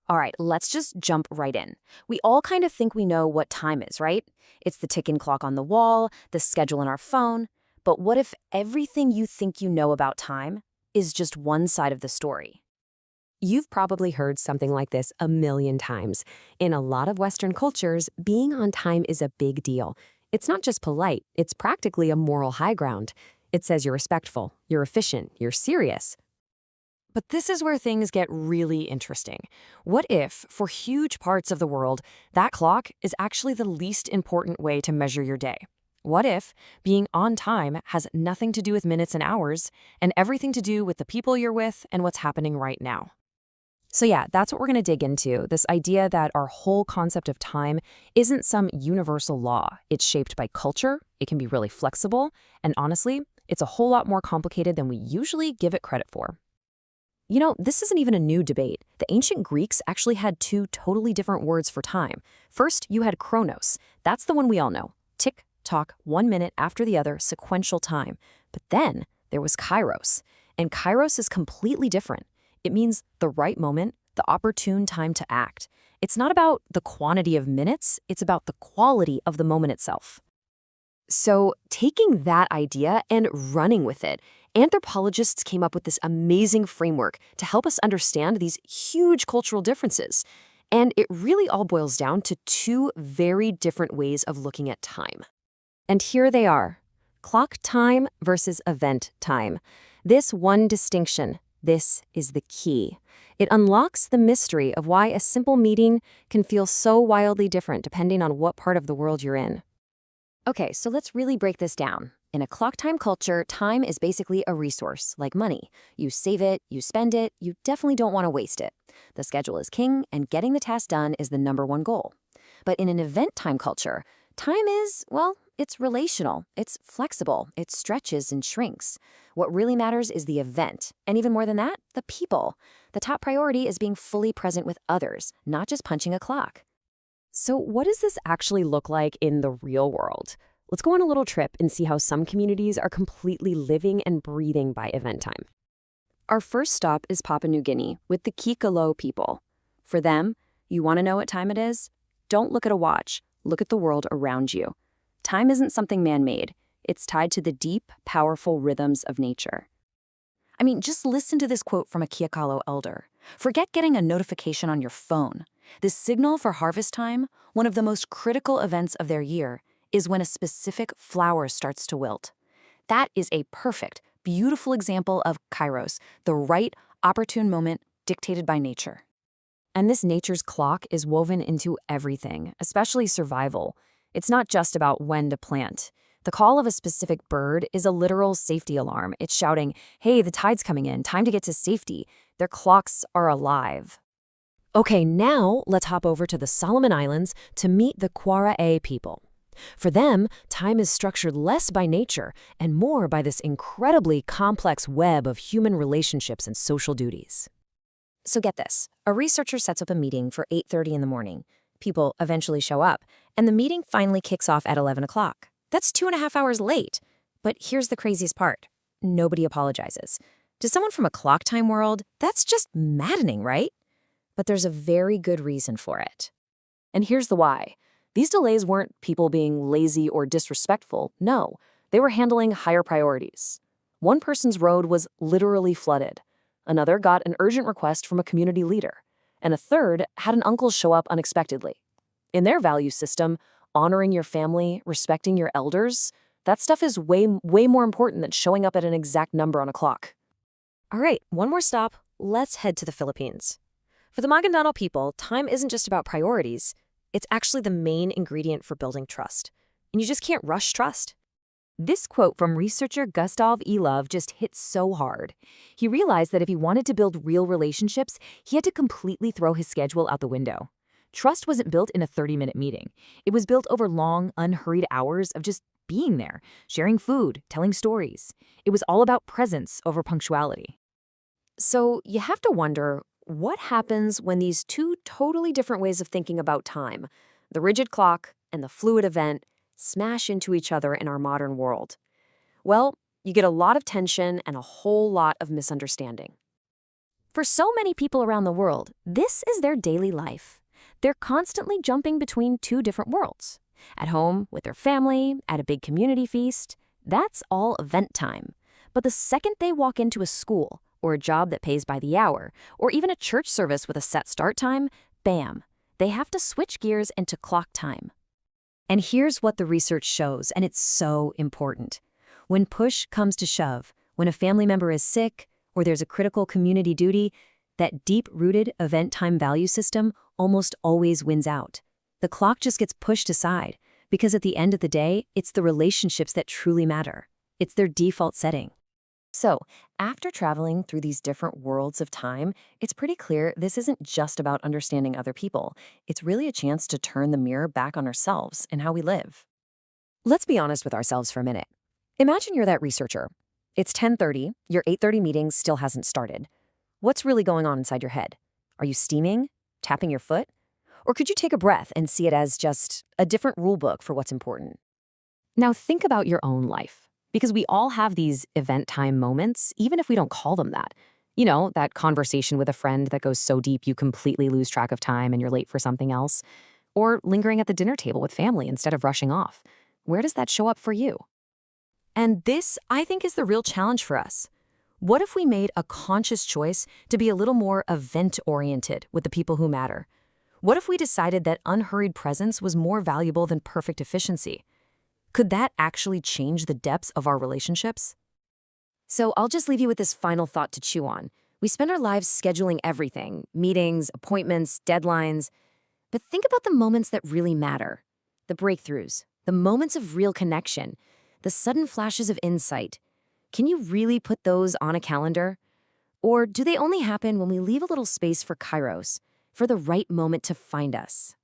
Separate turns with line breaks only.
All right, let's just jump right in. We all kind of think we know what time is, right? It's the ticking clock on the wall, the schedule in our phone. But what if everything you think you know about time is just one side of the story?
You've probably heard something like this a million times. In a lot of Western cultures, being on time is a big deal. It's not just polite, it's practically a moral high ground. It says you're respectful, you're efficient, you're serious.
But this is where things get really interesting. What if, for huge parts of the world, that clock is actually the least important way to measure your day? What if being on time has nothing to do with minutes and hours and everything to do with the people you're with and what's happening right now?
So yeah, that's what we're going to dig into, this idea that our whole concept of time isn't some universal law. It's shaped by culture, it can be really flexible, and honestly, it's a whole lot more complicated than we usually give it credit for. You know, this isn't even a new debate. The ancient Greeks actually had two totally different words for time. First, you had chronos. That's the one we all know. Tick, tock, 1 minute after the other, sequential time. But then there was kairos. And kairos is completely different. It means the right moment, the opportune time to act. It's not about the quantity of minutes, it's about the quality of the moment itself. So, taking that idea and running with it, anthropologists came up with this amazing framework to help us understand these huge cultural differences. And it really all boils down to two very different ways of looking at time. And here they are: clock time versus event time. This one distinction, this is the key. It unlocks the mystery of why a simple meeting can feel so wildly different depending on what part of the world you're in.
Okay, so let's really break this down. In a clock time culture, time is basically a resource, like money. You save it, you spend it, you definitely don't want to waste it. The schedule is king, and getting the task done is the #1 goal. But in an event time culture, time is, well, it's relational, it's flexible, it stretches and shrinks. What really matters is the event, and even more than that, the people. The top priority is being fully present with others, not just punching a clock.
So, what does this actually look like in the real world? Let's go on a little trip and see how some communities are completely living and breathing by event time.
Our first stop is Papua New Guinea with the Kikalo people. For them, you want to know what time it is? Don't look at a watch, look at the world around you. Time isn't something man-made. It's tied to the deep, powerful rhythms of nature. I mean, just listen to this quote from a Kikalo elder. Forget getting a notification on your phone. The signal for harvest time, one of the most critical events of their year, is when a specific flower starts to wilt. That is a perfect, beautiful example of kairos, the right, opportune moment dictated by nature.
And this nature's clock is woven into everything, especially survival. It's not just about when to plant. The call of a specific bird is a literal safety alarm. It's shouting, hey, the tide's coming in, time to get to safety. Their clocks are alive. Okay, now let's hop over to the Solomon Islands to meet the Kwara people. For them, time is structured less by nature and more by this incredibly complex web of human relationships and social duties.
So get this, a researcher sets up a meeting for 8:30 in the morning. People eventually show up, and the meeting finally kicks off at 11 o'clock. That's 2.5 hours late. But here's the craziest part. Nobody apologizes. To someone from a clock time world, that's just maddening, right? But there's a very good reason for it. And here's the why. These delays weren't people being lazy or disrespectful. No, they were handling higher priorities. One person's road was literally flooded. Another got an urgent request from a community leader. And a third had an uncle show up unexpectedly. In their value system, honoring your family, respecting your elders, that stuff is way more important than showing up at an exact number on a clock.
All right, one more stop. Let's head to the Philippines. For the Maguindanao people, time isn't just about priorities. It's actually the main ingredient for building trust. And you just can't rush trust. This quote from researcher Gustav E. Love just hit so hard. He realized that if he wanted to build real relationships, he had to completely throw his schedule out the window. Trust wasn't built in a 30-minute meeting. It was built over long, unhurried hours of just being there, sharing food, telling stories. It was all about presence over punctuality. So you have to wonder, what happens when these two totally different ways of thinking about time, the rigid clock and the fluid event, smash into each other in our modern world? Well, you get a lot of tension and a whole lot of misunderstanding.
For so many people around the world, this is their daily life. They're constantly jumping between two different worlds. At home, with their family, at a big community feast, that's all event time. But the second they walk into a school, or a job that pays by the hour, or even a church service with a set start time, bam, they have to switch gears into clock time. And here's what the research shows, and it's so important. When push comes to shove, when a family member is sick, or there's a critical community duty, that deep-rooted event time value system almost always wins out. The clock just gets pushed aside, because at the end of the day, it's the relationships that truly matter. It's their default setting. So, after traveling through these different worlds of time, it's pretty clear this isn't just about understanding other people. It's really a chance to turn the mirror back on ourselves and how we live. Let's be honest with ourselves for a minute. Imagine you're that researcher. It's 10:30, your 8:30 meeting still hasn't started. What's really going on inside your head? Are you steaming? Tapping your foot? Or could you take a breath and see it as just a different rule book for what's important?
Now think about your own life, because we all have these event time moments, even if we don't call them that. You know, that conversation with a friend that goes so deep you completely lose track of time and you're late for something else. Or lingering at the dinner table with family instead of rushing off. Where does that show up for you?
And this, I think, is the real challenge for us. What if we made a conscious choice to be a little more event-oriented with the people who matter? What if we decided that unhurried presence was more valuable than perfect efficiency? Could that actually change the depths of our relationships? So I'll just leave you with this final thought to chew on. We spend our lives scheduling everything, meetings, appointments, deadlines. But think about the moments that really matter. The breakthroughs, the moments of real connection, the sudden flashes of insight. Can you really put those on a calendar? Or do they only happen when we leave a little space for kairos, for the right moment to find us?